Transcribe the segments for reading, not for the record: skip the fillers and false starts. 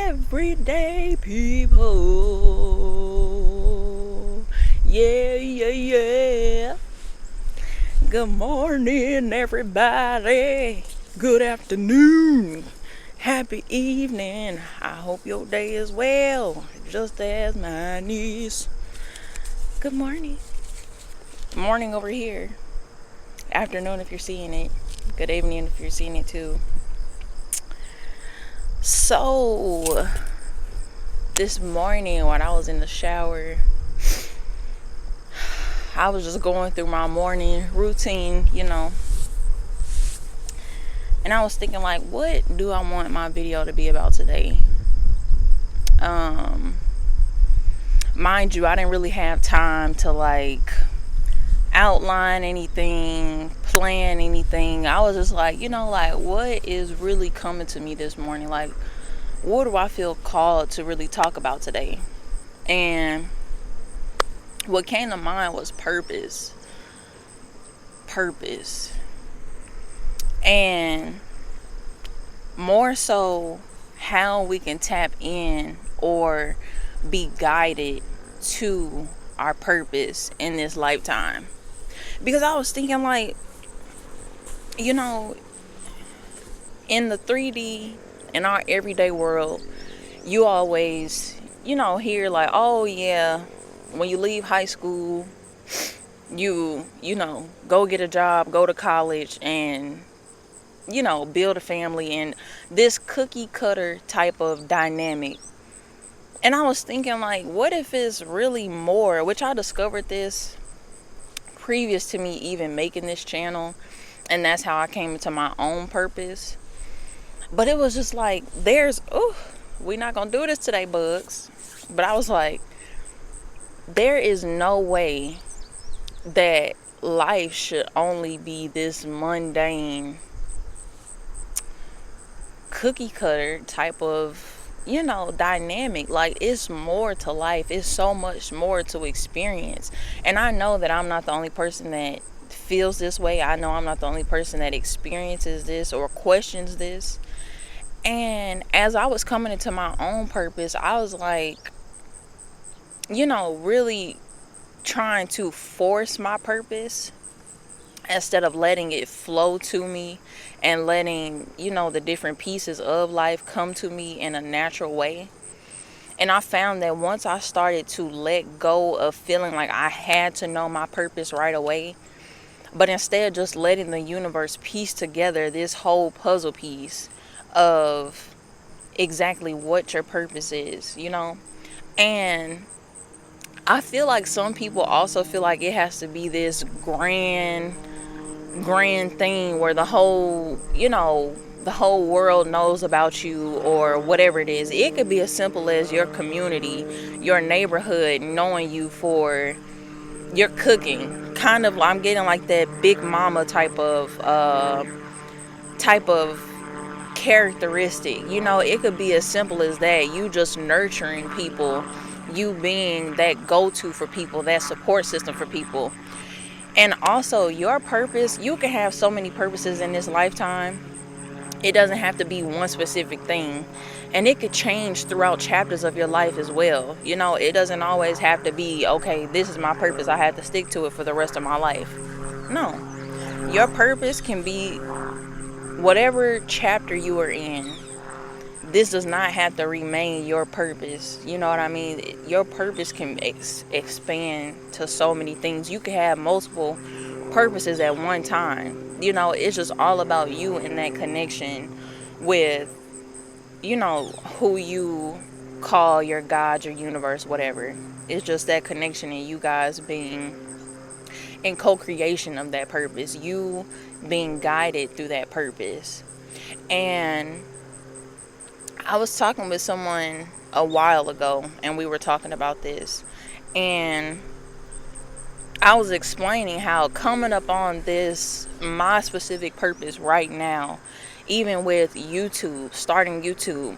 everyday people. Yeah, yeah, yeah. Good morning, everybody. Good afternoon. Happy evening. I hope your day is well, just as mine is. Good morning. Morning over here. Afternoon if you're seeing it. Good evening if you're seeing it too. So, this morning when I was in the shower, I was just going through my morning routine, and I was thinking, like, what do I want my video to be about today? Mind you, I didn't really have time to outline anything, plan anything. I was just like, what is really coming to me this morning? Like, what do I feel called to really talk about today? And what came to mind was purpose. And more so how we can tap in or be guided to our purpose in this lifetime. Because I was thinking, like, in the 3D, in our everyday world, you always, hear like, oh yeah, when you leave high school, you go get a job, go to college, and build a family, and this cookie cutter type of dynamic. And I was thinking, like, what if it's really more, which I discovered this previous to me even making this channel, and that's how I came into my own purpose. But it was just like, we're not gonna do this today, bugs. But I was like, there is no way that life should only be this mundane cookie cutter type of dynamic. Like, it's more to life. It's so much more to experience. And I know that I'm not the only person that feels this way. I know I'm not the only person that experiences this or questions this. And as I was coming into my own purpose, I was like, really trying to force my purpose instead of letting it flow to me and letting, the different pieces of life come to me in a natural way. And I found that once I started to let go of feeling like I had to know my purpose right away, but instead just letting the universe piece together this whole puzzle piece of exactly what your purpose is, And I feel like some people also feel like it has to be this grand thing where the whole world knows about you or whatever it is. It could be as simple as your community, your neighborhood knowing you for your cooking. Kind of, I'm getting like that big mama type of characteristic. It could be as simple as that. You just nurturing people, you being that go-to for people, that support system for people. And also your purpose, you can have so many purposes in this lifetime. It doesn't have to be one specific thing. And it could change throughout chapters of your life as well. It doesn't always have to be, okay, this is my purpose, I have to stick to it for the rest of my life. No. Your purpose can be whatever chapter you are in. This does not have to remain your purpose. You know what I mean? Your purpose can expand to so many things. You can have multiple purposes at one time. It's just all about you and that connection with, who you call your God, your universe, whatever. It's just that connection and you guys being in co-creation of that purpose. You being guided through that purpose. And I was talking with someone a while ago, and we were talking about this, and I was explaining how coming up on this, my specific purpose right now, even with YouTube, starting YouTube,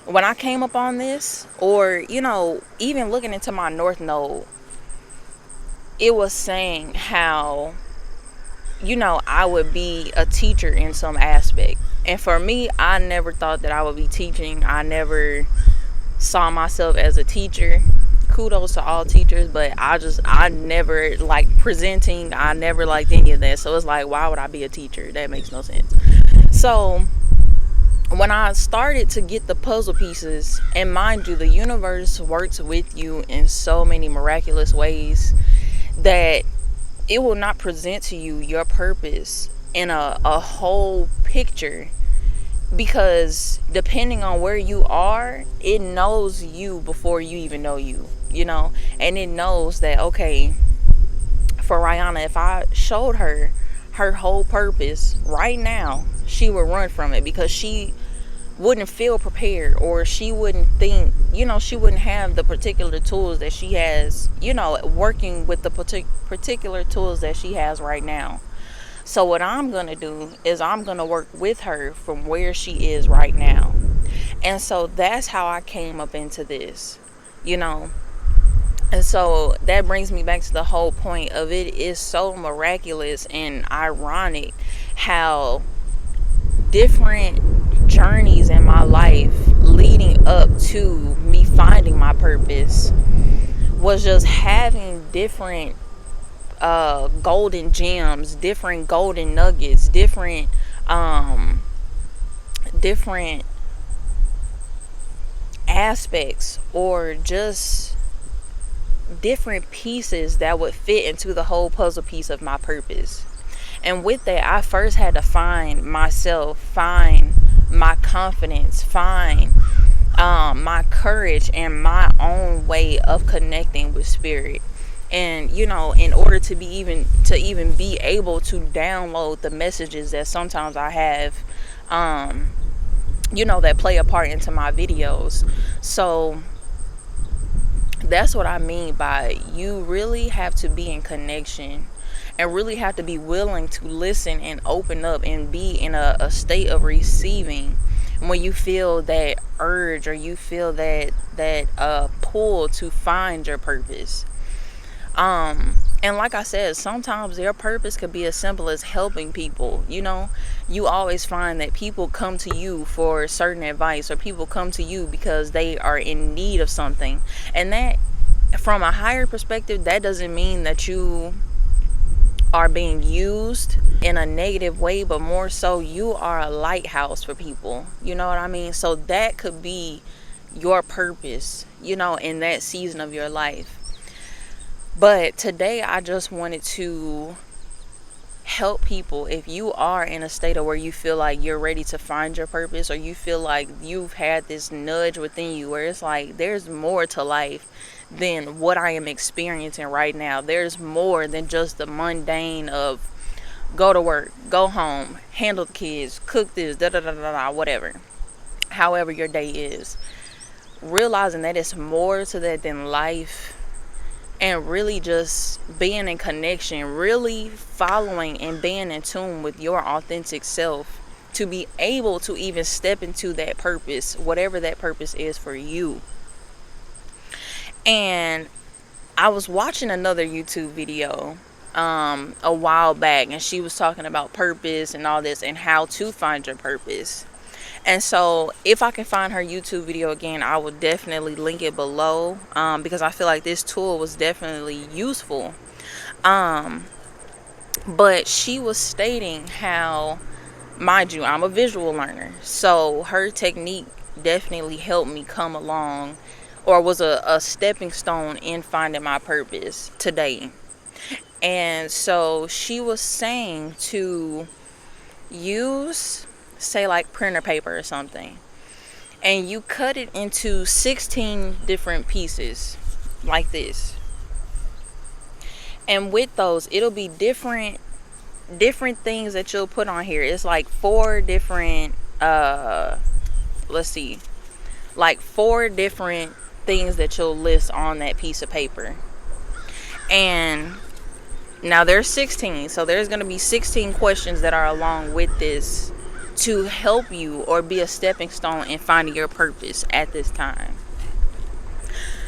when I came up on this, or, even looking into my North Node, it was saying how I would be a teacher in some aspect. And for me, I never thought that I would be teaching. I never saw myself as a teacher. Kudos to all teachers, but I never liked presenting. I never liked any of that. So it's like, why would I be a teacher? That makes no sense. So when I started to get the puzzle pieces, and mind you, the universe works with you in so many miraculous ways that it will not present to you your purpose in a whole picture, because depending on where you are, it knows you before you even know you, and it knows that, okay, for Rihanna, if I showed her whole purpose right now, she would run from it, because she wouldn't feel prepared, or she wouldn't think, she wouldn't have the particular tools that she has, working with the particular tools that she has right now. So what I'm going to do is I'm going to work with her from where she is right now. And so that's how I came up into this, And so that brings me back to the whole point of it is so miraculous and ironic how different journeys in my life leading up to me finding my purpose was just having different golden gems, different golden nuggets, different aspects, or just different pieces that would fit into the whole puzzle piece of my purpose. And with that, I first had to find myself, find my confidence, find my courage, and my own way of connecting with spirit. And in order to even be able to download the messages that sometimes I have, that play a part into my videos. So that's what I mean by you really have to be in connection, and really have to be willing to listen and open up and be in a state of receiving when you feel that urge, or you feel that pull to find your purpose. And like I said, sometimes their purpose could be as simple as helping people. You always find that people come to you for certain advice, or people come to you because they are in need of something. And that, from a higher perspective, that doesn't mean that you are being used in a negative way, but more so you are a lighthouse for people. You know what I mean? So that could be your purpose, in that season of your life. But today I just wanted to help people. If you are in a state of where you feel like you're ready to find your purpose, or you feel like you've had this nudge within you where it's like there's more to life than what I am experiencing right now. There's more than just the mundane of go to work, go home, handle the kids, cook this, whatever. However your day is. Realizing that it's more to that than life, and really just being in connection, really following and being in tune with your authentic self to be able to even step into that purpose, whatever that purpose is for you. And I was watching another YouTube video a while back, and she was talking about purpose and all this and how to find your purpose. And so if I can find her YouTube video again, I will definitely link it below, because I feel like this tool was definitely useful. But she was stating how, mind you, I'm a visual learner, so her technique definitely helped me come along, or was a stepping stone in finding my purpose today. And so she was saying to use, say, like printer paper or something, and you cut it into 16 different pieces like this. And with those, it'll be different things that you'll put on here. It's like 4 different like 4 different things that you'll list on that piece of paper. And now there's 16, so there's going to be 16 questions that are along with this to help you, or be a stepping stone in finding your purpose at this time.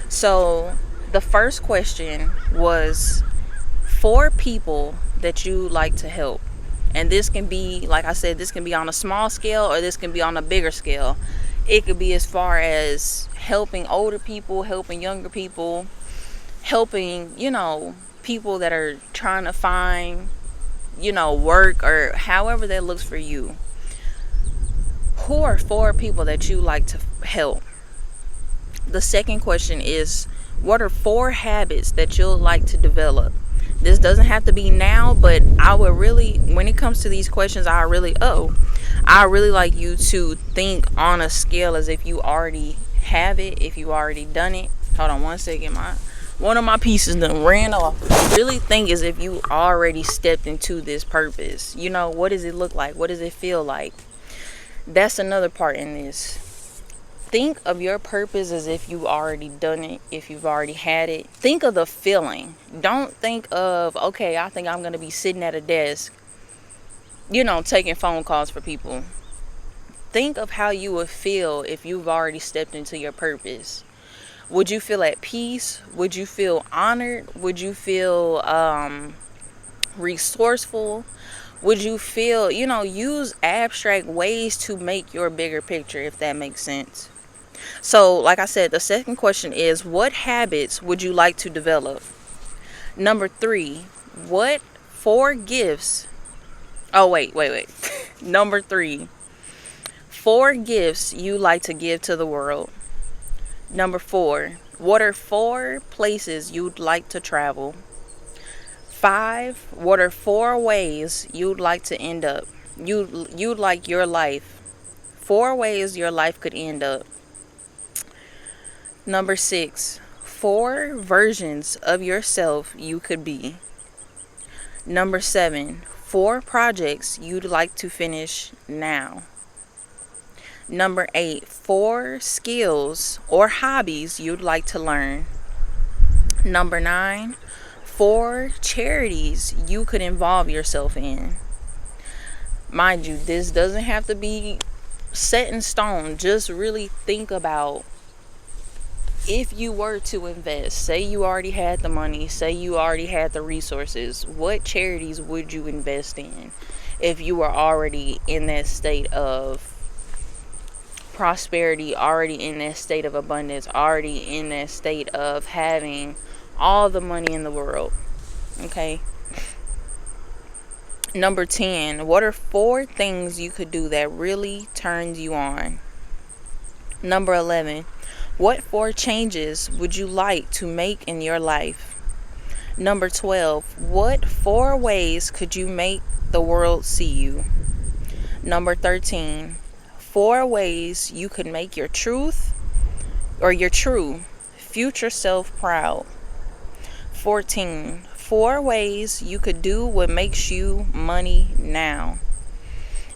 So the first question was 4 people that you like to help. And this can be, like I said, this can be on a small scale or this can be on a bigger scale. It could be as far as helping older people, helping younger people, helping, people that are trying to find, work, or however that looks for you. Who are 4 people that you like to help? The second question is, what are 4 habits that you'll like to develop? This doesn't have to be now, but I would really, when it comes to these questions, I really like you to think on a scale as if you already have it, if you already done it. Hold on one second, one of my pieces done ran off. Really think as if you already stepped into this purpose. What does it look like? What does it feel like? That's another part in this. Think of your purpose as if you've already done it, if you've already had it. Think of the feeling. Don't think of, okay, I think I'm going to be sitting at a desk, taking phone calls for people. Think of how you would feel if you've already stepped into your purpose. Would you feel at peace? Would you feel honored? Would you feel resourceful? Would you feel, use abstract ways to make your bigger picture, if that makes sense. So, like I said, the second question is, what habits would you like to develop? Number 3, what 4 gifts? Oh, wait. Number 3, 4 gifts you like to give to the world. Number 4, what are 4 places you'd like to travel? 5, what are 4 ways you'd like to end up? You'd like your life. 4 ways your life could end up. Number 6, 4 versions of yourself you could be. Number 7, 4 projects you'd like to finish now. Number 8, 4 skills or hobbies you'd like to learn. Number 9, 4 charities you could involve yourself in. Mind you, this doesn't have to be set in stone. Just really think about, if you were to invest, say you already had the money, say you already had the resources, what charities would you invest in if you were already in that state of prosperity, already in that state of abundance, already in that state of having all the money in the world? Okay. Number 10, what are 4 things you could do that really turns you on? Number 11, what 4 changes would you like to make in your life? Number 12, what 4 ways could you make the world see you? Number 13, 4 ways you could make your true future self proud. 14, 4 ways you could do what makes you money now.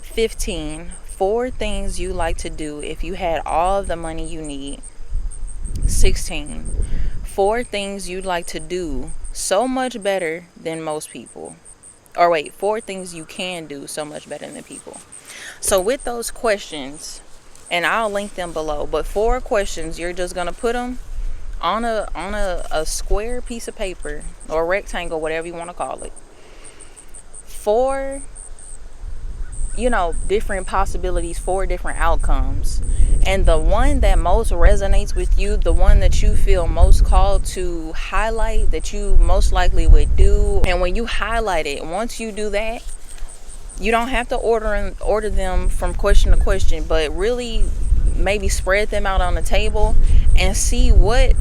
15, 4 things you like to do if you had all of the money you need. 16, 4 things you'd like to do so much better than most people. 4 things you can do so much better than people. So with those questions, and I'll link them below, but 4 questions, you're just going to put them on a square piece of paper or rectangle, whatever you want to call it. 4 different possibilities, 4 different outcomes. And the one that most resonates with you, the one that you feel most called to highlight, that you most likely would do. And when you highlight it, once you do that, you don't have to order them from question to question, but really maybe spread them out on the table and see what,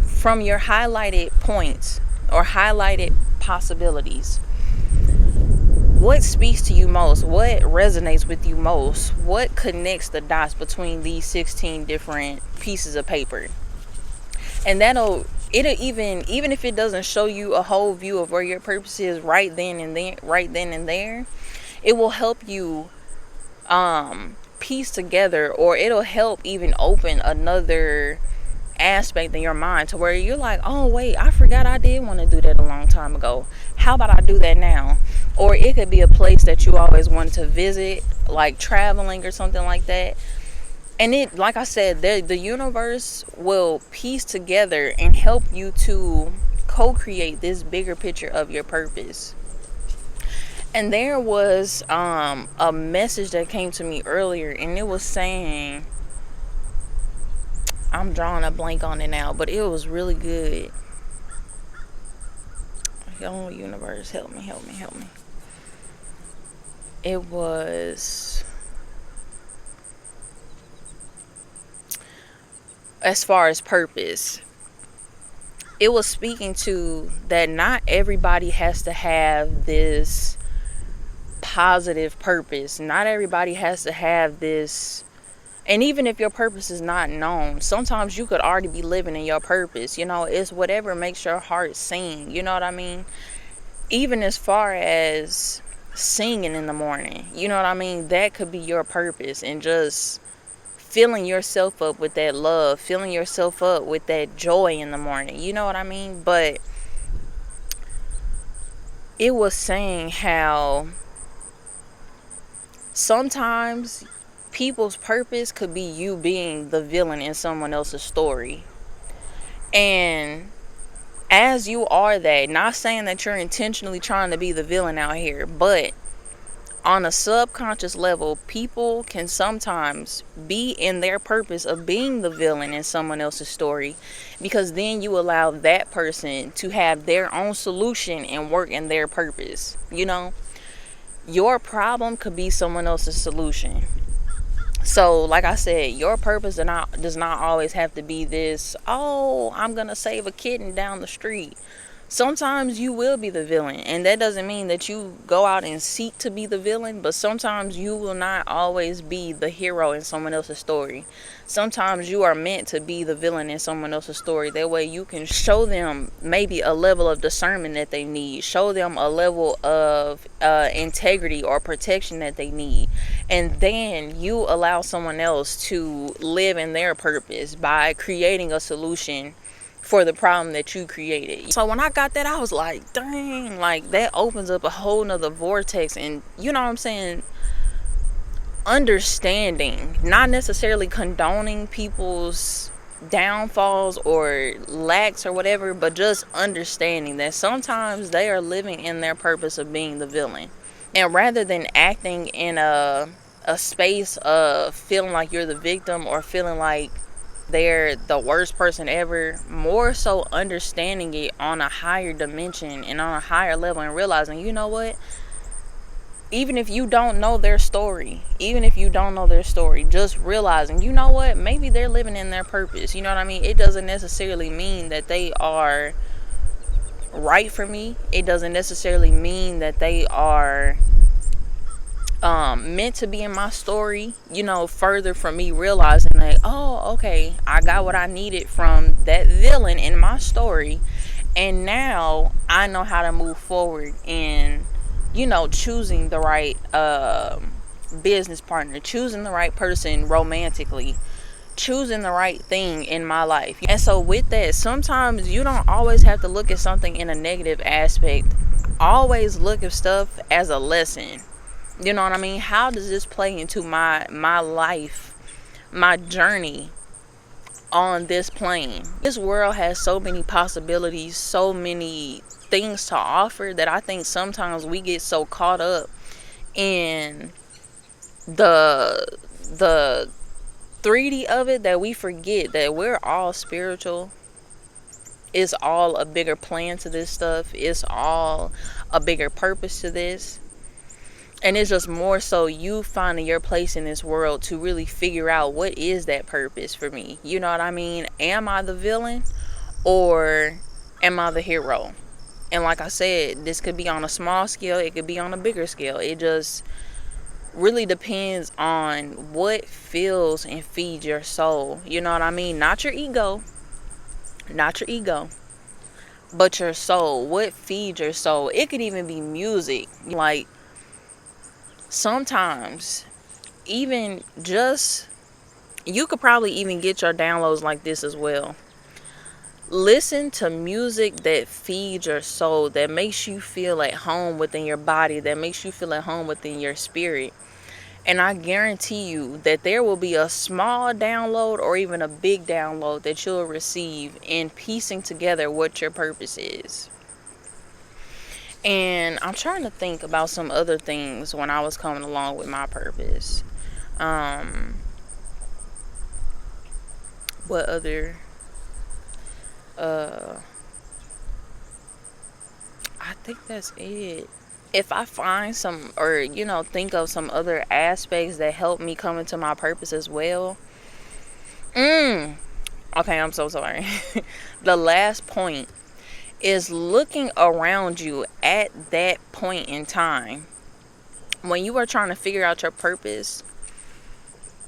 from your highlighted points or highlighted possibilities, what speaks to you most? What resonates with you most? What connects the dots between these 16 different pieces of paper? And it'll even if it doesn't show you a whole view of where your purpose is right then and there, it will help you piece together, or it'll help even open another aspect in your mind to where you're like, oh wait, I forgot I did want to do that a long time ago. How about I do that now? Or it could be a place that you always wanted to visit, like traveling or something like that. And it, like I said, the universe will piece together and help you to co-create this bigger picture of your purpose. And there was a message that came to me earlier, and it was saying, I'm drawing a blank on it now, but it was really good. Oh, universe, help me, help me, help me. It was, as far as purpose, it was speaking to that not everybody has to have this positive purpose. Not everybody has to have this. And even if your purpose is not known, sometimes you could already be living in your purpose. You know, it's whatever makes your heart sing. You know what I mean? Even as far as singing in the morning, you know what I mean? That could be your purpose. And just filling yourself up with that love, filling yourself up with that joy in the morning. You know what I mean? But it was saying how sometimes people's purpose could be you being the villain in someone else's story. And as you are that, not saying that you're intentionally trying to be the villain out here, but on a subconscious level, people can sometimes be in their purpose of being the villain in someone else's story, because then you allow that person to have their own solution and work in their purpose. You know, your problem could be someone else's solution. So, like I said, your purpose does not always have to be this, oh, I'm going to save a kitten down the street. Sometimes you will be the villain, and that doesn't mean that you go out and seek to be the villain, but sometimes you will not always be the hero in someone else's story. Sometimes you are meant to be the villain in someone else's story. That way you can show them maybe a level of discernment that they need, show them a level of integrity or protection that they need, and then you allow someone else to live in their purpose by creating a solution for the problem that you created. So when I got that, I was like, dang, like that opens up a whole nother vortex. And you know what I'm saying? Understanding, not necessarily condoning people's downfalls or lacks or whatever, but just understanding that sometimes they are living in their purpose of being the villain. And rather than acting in a space of feeling like you're the victim or feeling like they're the worst person ever, more so understanding it on a higher dimension and on a higher level, and realizing, you know what, even if you don't know their story, just realizing, you know what, maybe they're living in their purpose. You know what I mean? It doesn't necessarily mean that they are right for me. It doesn't necessarily mean that they are meant to be in my story, you know, further from me realizing that, oh, okay, I got what I needed from that villain in my story, and now I know how to move forward in, you know, choosing the right business partner, choosing the right person romantically, choosing the right thing in my life. And so with that, sometimes you don't always have to look at something in a negative aspect. Always look at stuff as a lesson. You know what I mean? How does this play into my life, my journey on this plane? This world has so many possibilities, so many things to offer, that I think sometimes we get so caught up in the 3D of it that we forget that we're all spiritual. It's all a bigger plan to this stuff. It's all a bigger purpose to this. And it's just more so you finding your place in this world to really figure out, what is that purpose for me? You know what I mean? Am I the villain or am I the hero? And like I said, this could be on a small scale. It could be on a bigger scale. It just really depends on what fills and feeds your soul. You know what I mean? Not your ego. Not your ego. But your soul. What feeds your soul? It could even be music. Like, sometimes even just, you could probably even get your downloads like this as well. Listen to music that feeds your soul, that makes you feel at home within your body, that makes you feel at home within your spirit. And I guarantee you that there will be a small download or even a big download that you'll receive in piecing together what your purpose is. And I'm trying to think about some other things when I was coming along with my purpose. Um, what other uh I think that's it. If I find some, or think of some other aspects that help me come into my purpose as well. Mm, okay, I'm so sorry. The last point is looking around you at that point in time. When you are trying to figure out your purpose,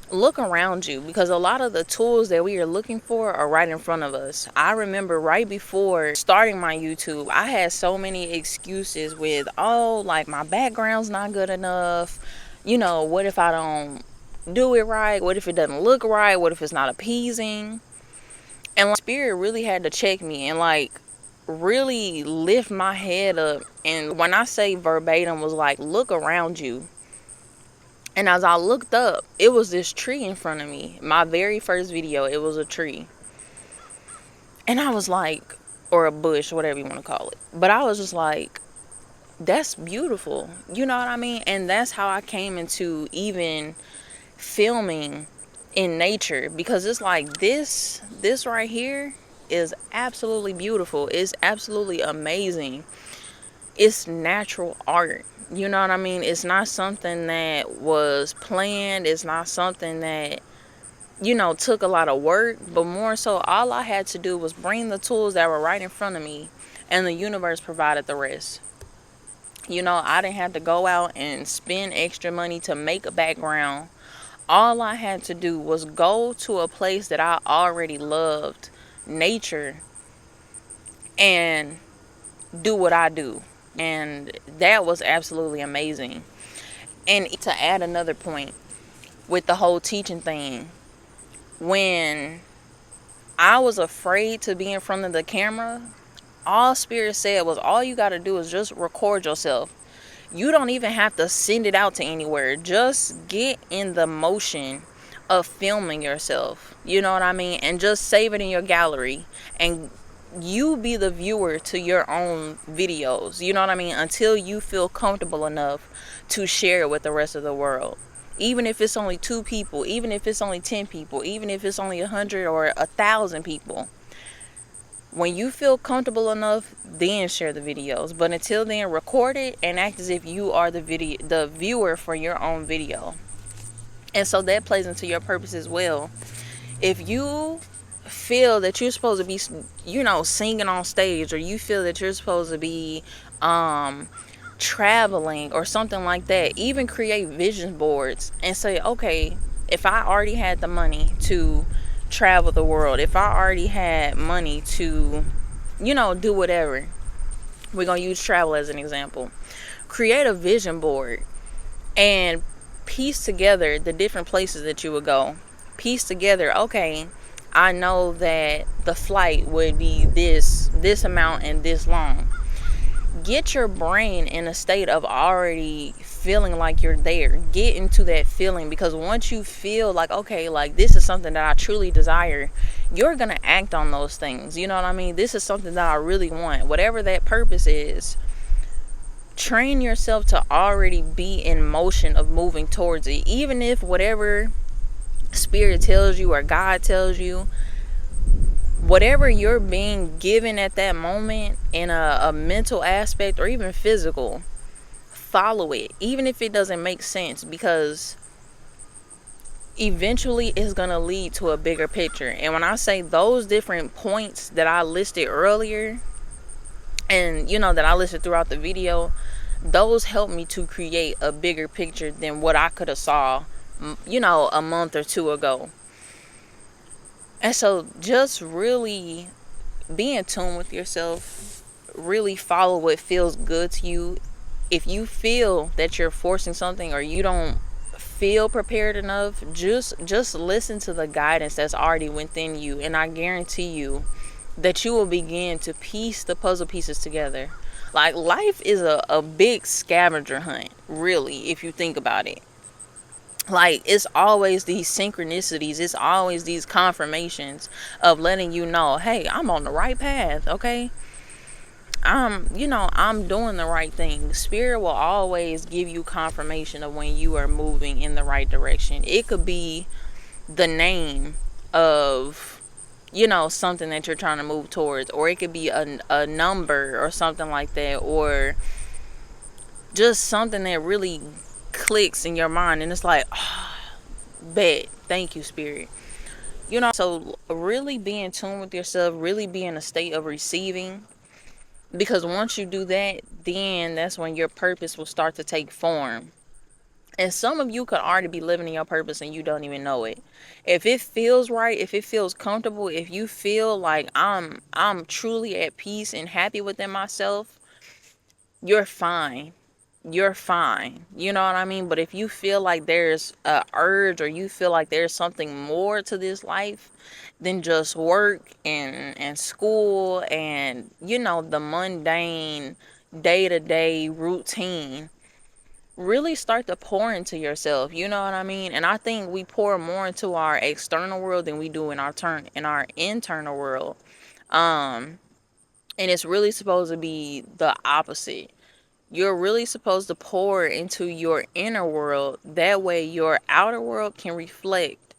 look around you, because a lot of the tools that we are looking for are right in front of us. I remember right before starting my YouTube, I had so many excuses with, oh, like my background's not good enough. What if I don't do it right? What if it doesn't look right? What if it's not appeasing? And like, spirit really had to check me and like really lift my head up. And when I say verbatim, was like, look around you. And as I looked up, it was this tree in front of me. My very first video, it was a tree. And I was like, or a bush, whatever you want to call it. But I was just like, that's beautiful. You know what I mean? And that's how I came into even filming in nature. Because it's like this right here is absolutely beautiful. It's absolutely amazing. It's natural art. You know what I mean? It's not something that was planned. It's not something that, took a lot of work. But more so, all I had to do was bring the tools that were right in front of me, and the universe provided the rest. I didn't have to go out and spend extra money to make a background. All I had to do was go to a place that I already loved, nature, and do what I do. And that was absolutely amazing. And to add another point with the whole teaching thing, when I was afraid to be in front of the camera, all Spirit said was, all you got to do is just record yourself. You don't even have to send it out to anywhere. Just get in the motion of filming yourself. You know what I mean? And just save it in your gallery. And you be the viewer to your own videos. You know what I mean? Until you feel comfortable enough to share it with the rest of the world. Even if it's only 2 people, even if it's only 10 people, even if it's only 100 or 1,000 people. When you feel comfortable enough, then share the videos. But until then, record it and act as if you are the viewer for your own video. And so that plays into your purpose as well. If you feel that you're supposed to be, singing on stage, or you feel that you're supposed to be traveling or something like that, even create vision boards and say, okay, if I already had the money to travel the world, if I already had money to, do whatever, we're going to use travel as an example. Create a vision board and piece together the different places that you would go. Piece together, okay, I know that the flight would be this amount and this long. Get your brain in a state of already feeling like you're there. Get into that feeling, because once you feel like, okay, like this is something that I truly desire, you're going to act on those things. You know what I mean? This is something that I really want. Whatever that purpose is, train yourself to already be in motion of moving towards it. Even if whatever Spirit tells you or God tells you, whatever you're being given at that moment in a mental aspect or even physical, follow it, even if it doesn't make sense, because eventually it's going to lead to a bigger picture. And when I say those different points that I listed earlier, and that I listed throughout the video, those help me to create a bigger picture than what I could have saw a month or 2 ago. And so just really be in tune with yourself. Really follow what feels good to you. If you feel that you're forcing something, or you don't feel prepared enough, just listen to the guidance that's already within you, and I guarantee you that you will begin to piece the puzzle pieces together. Like, life is a big scavenger hunt, really, if you think about it. Like, it's always these synchronicities, it's always these confirmations of letting you know, hey, I'm on the right path, okay? I'm doing the right thing. Spirit will always give you confirmation of when you are moving in the right direction. It could be the name of, something that you're trying to move towards, or it could be a number or something like that, or just something that really clicks in your mind and it's like, oh, bet, thank you, Spirit. So really be in tune with yourself, really be in a state of receiving, because once you do that, then that's when your purpose will start to take form. And some of you could already be living in your purpose and you don't even know it. If it feels right, if it feels comfortable, if you feel like I'm truly at peace and happy within myself, you're fine. You're fine. You know what I mean? But if you feel like there's a urge, or you feel like there's something more to this life than just work and school and the mundane day-to-day routine, really start to pour into yourself. You know what I mean? And I think we pour more into our external world than we do in our internal world. Um and it's really supposed to be the opposite. You're really supposed to pour into your inner world. That way your outer world can reflect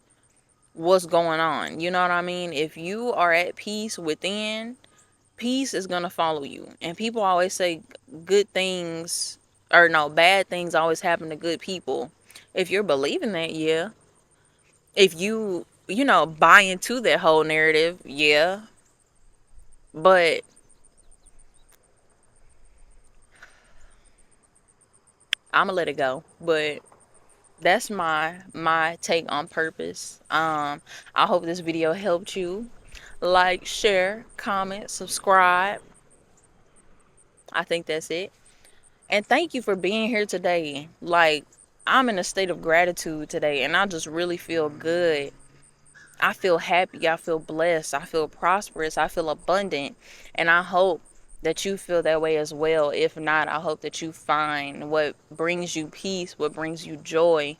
what's going on. You know what I mean? If you are at peace within, peace is going to follow you. And people always say good things, or no, bad things always happen to good people. If you're believing that, yeah. If you buy into that whole narrative, yeah. But I'm going to let it go. But that's my take on purpose. I hope this video helped you. Like, share, comment, subscribe. I think that's it. And thank you for being here today. Like, I'm in a state of gratitude today, and I just really feel good. I feel happy. I feel blessed. I feel prosperous. I feel abundant. And I hope that you feel that way as well. If not, I hope that you find what brings you peace, what brings you joy.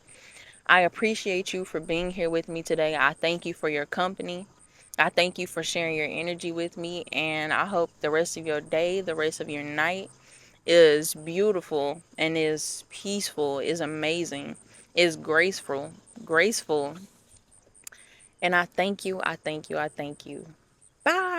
I appreciate you for being here with me today. I thank you for your company. I thank you for sharing your energy with me. And I hope the rest of your day, the rest of your night is beautiful and is peaceful, is amazing, is graceful. And I thank you. I thank you. I thank you. Bye.